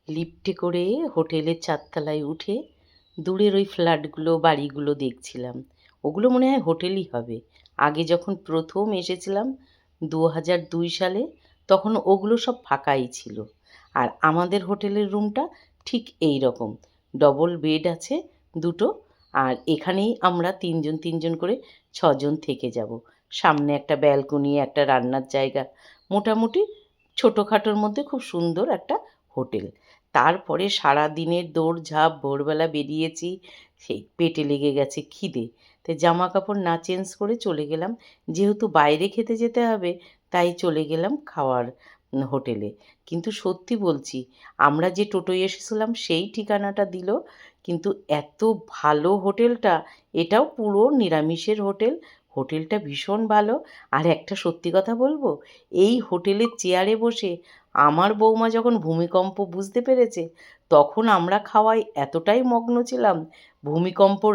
লিফটে করে হোটেলের চারতলায় উঠে দূরের ওই ফ্ল্যাটগুলো বাড়িগুলো দেখছিলাম। ওগুলো মনে হয় হোটেলই হবে। আগে যখন প্রথম এসেছিলাম 2002 সালে, তখন ওগুলো সব ফাঁকাই ছিল। আর আমাদের হোটেলের রুমটা ঠিক এই রকম, ডবল বেড আছে দুটো। আর এখানেই আমরা তিনজন তিনজন করে ছজন থেকে যাব। সামনে একটা ব্যালকনি, একটা রান্নার জায়গা, মোটামুটি ছোটোখাটোর মধ্যে খুব সুন্দর একটা হোটেল। তারপরে সারাদিনের দৌড়ঝাঁপ, ভোরবেলা বেরিয়েছি, সেই পেটে লেগে গেছে খিদে। তাই জামা কাপড় না চেঞ্জ করে চলে গেলাম, যেহেতু বাইরে খেতে যেতে হবে তাই চলে গেলাম খাওয়ার হোটেলে। কিন্তু সত্যি বলছি, আমরা যে টোটোয় এসেছিলাম সেই ঠিকানাটা দিল, কিন্তু এত ভালো হোটেলটা। এটাও পুরো নিরামিষের হোটেল। হোটেলটা ভীষণ ভালো। আর একটা সত্যি কথা বলবো, এই হোটেলের চেয়ারে বসে আমার বৌমা যখন ভূমিকম্প বুঝতে পেরেছে, তখন আমরা খাওয়ায় এতটাই মগ্ন ছিলাম, ভূমিকম্পর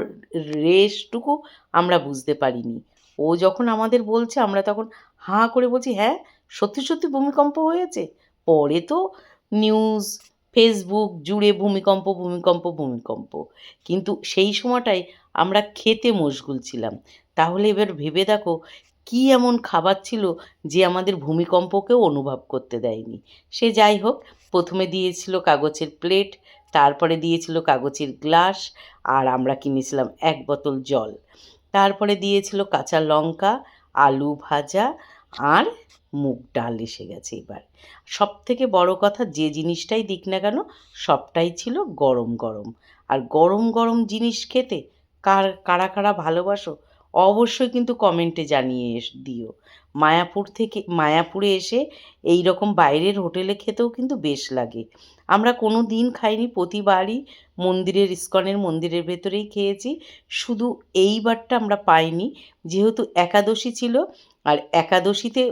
রেশটুকু আমরা বুঝতে পারিনি। ও যখন আমাদের বলছে, আমরা তখন হাঁ করে বলছি, হ্যাঁ সত্যি সত্যি ভূমিকম্প হয়েছে। পরে তো নিউজ, ফেসবুক জুড়ে ভূমিকম্প ভূমিকম্প ভূমিকম্প, কিন্তু সেই সময়টায় আমরা খেতে মশগুল ছিলাম। তাহলে এবার ভেবে দেখো, কী এমন খাবার ছিল যে আমাদের ভূমিকম্পকেও অনুভব করতে দেয়নি। সে যাই হোক, প্রথমে দিয়েছিল কাগজের প্লেট, তারপরে দিয়েছিল কাগজের গ্লাস, আর আমরা কিনেছিলাম 1 বোতল জল। তারপরে দিয়েছিল কাঁচা লঙ্কা, আলু ভাজা, আর মুগ ডাল এসে গেছে এবার। সবথেকে বড় কথা, যে জিনিসটাই দিক না কেন সবটাই ছিল গরম গরম। আর গরম গরম জিনিস খেতে কারা কারা ভালোবাসো অবশ্যই কিন্তু কমেন্টে জানিয়ে দিও। মায়াপুরে এসে এই রকম বাইরের হোটেলে খেতেও কিন্তু বেশ লাগে। আমরা কোনো দিন খাইনি, প্রতিবারই মন্দিরের, ইস্কনের মন্দিরের ভেতরেই খেয়েছি। শুধু এইবারটা আমরা পাইনি, যেহেতু একাদশী ছিল। আর একাদশীতে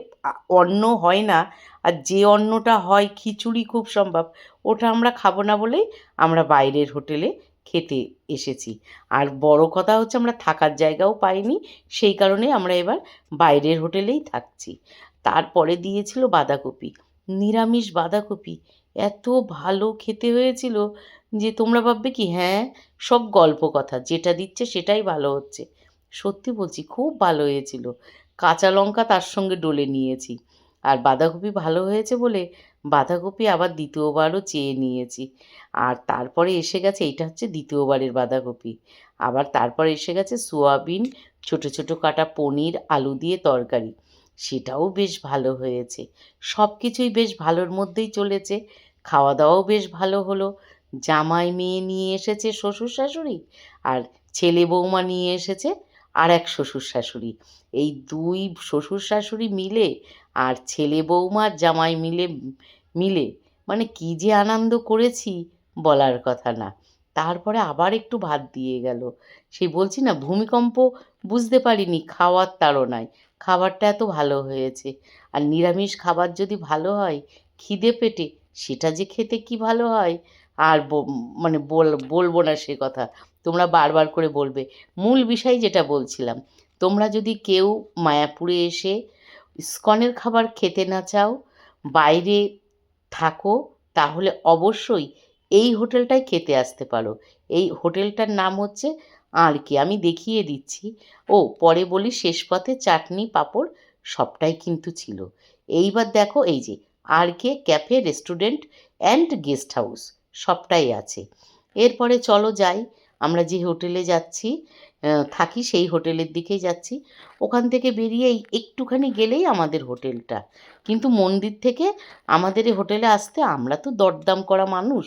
অন্ন হয় না, আর যে অন্নটা হয় খিচুড়ি খুব সম্ভব, ওটা আমরা খাবো না বলেই আমরা বাইরের হোটেলে খেতে এসেছি। আর বড় কথা হচ্ছে, আমরা থাকার জায়গাও পাইনি, সেই কারণে আমরা এবার বাইরের হোটেলেই থাকছি। তারপরে দিয়েছিল বাঁধাকপি, নিরামিষ বাঁধাকপি। এত ভালো খেতে হয়েছিল যে তোমরা ভাববে কি, হ্যাঁ সব গল্প কথা, যেটা দিচ্ছে সেটাই ভালো হচ্ছে। সত্যি বলছি, খুব ভালো হয়েছিল। কাঁচা লঙ্কা তার সঙ্গে ডলে নিয়েছি। আর বাঁধাকপি ভালো হয়েছে বলে বাঁধাকপি আবার দ্বিতীয়বারও চেয়ে নিয়েছি। আর তারপরে এসে গেছে, এইটা হচ্ছে দ্বিতীয়বারের বাঁধাকপি। আবার তারপরে এসে গেছে সোয়াবিন, ছোট ছোট কাটা পনির, আলু দিয়ে তরকারি, সেটাও বেশ ভালো হয়েছে। সব কিছুই বেশ ভালোর মধ্যেই চলেছে। খাওয়া দাওয়াও বেশ ভালো হলো। জামাই মেয়ে নিয়ে এসেছে শ্বশুর শাশুড়ি, আর ছেলে বৌমা নিয়ে এসেছে আর এক শ্বশুর শাশুড়ি। এই দুই শ্বশুর শাশুড়ি মিলে আর ছেলে বৌমা জামাই মিলে মানে কী যে আনন্দ করেছি বলার কথা না। তারপরে আবার একটু ভাত দিয়ে গেল। সেই বলছি না, ভূমিকম্প বুঝতে পারিনি খাওয়ার তাড়নায়। খাবারটা এত ভালো হয়েছে। আর নিরামিষ খাবার যদি ভালো হয় খিদে পেটে, সেটা যে খেতে কি ভালো হয়, আর মানে বলবো না সে কথা। তোমরা বারবার করে বলবে। মূল বিষয় যেটা বলছিলাম, তোমরা যদি কেউ মায়াপুরে এসে ইস্কনের খাবার খেতে না চাও, বাইরে থাকো, তাহলে অবশ্যই এই হোটেলটায় খেতে আসতে পারো। এই হোটেলটার নাম হচ্ছে আর কি, আমি দেখিয়ে দিচ্ছি। ও পরে বলি, শেষ পথে চাটনি পাঁপড় সবটাই কিন্তু ছিল। এইবার দেখো, এই যে R K cafe, restaurant and guest house সবটাই আছে। এরপরে চলো যাই, আমরা যে হোটেলে যাচ্ছি থাকি সেই হোটেলের দিকেই যাচ্ছি। ওখান থেকে বেরিয়ে একটুখানি গেলেই আমাদের হোটেলটা। কিন্তু মন্দির থেকে আমাদের এই হোটেলে আসতে, আমরা তো দরদাম করা মানুষ,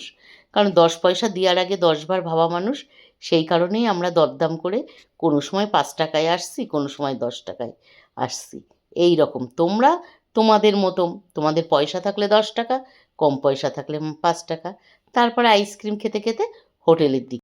কারণ 10 পয়সা দেওয়ার আগে 10বার ভাবা মানুষ। সেই কারণেই আমরা দরদাম করে কোনো সময় 5 টাকায় আসছি, কোনো সময় 10 টাকায় আসছি। এই রকম তোমরা তোমাদের মতো, তোমাদের পয়সা থাকলে 10 টাকা, কম পয়সা থাকলে 5 টাকা। তারপরে আইসক্রিম খেতে খেতে হোটেলের দিকে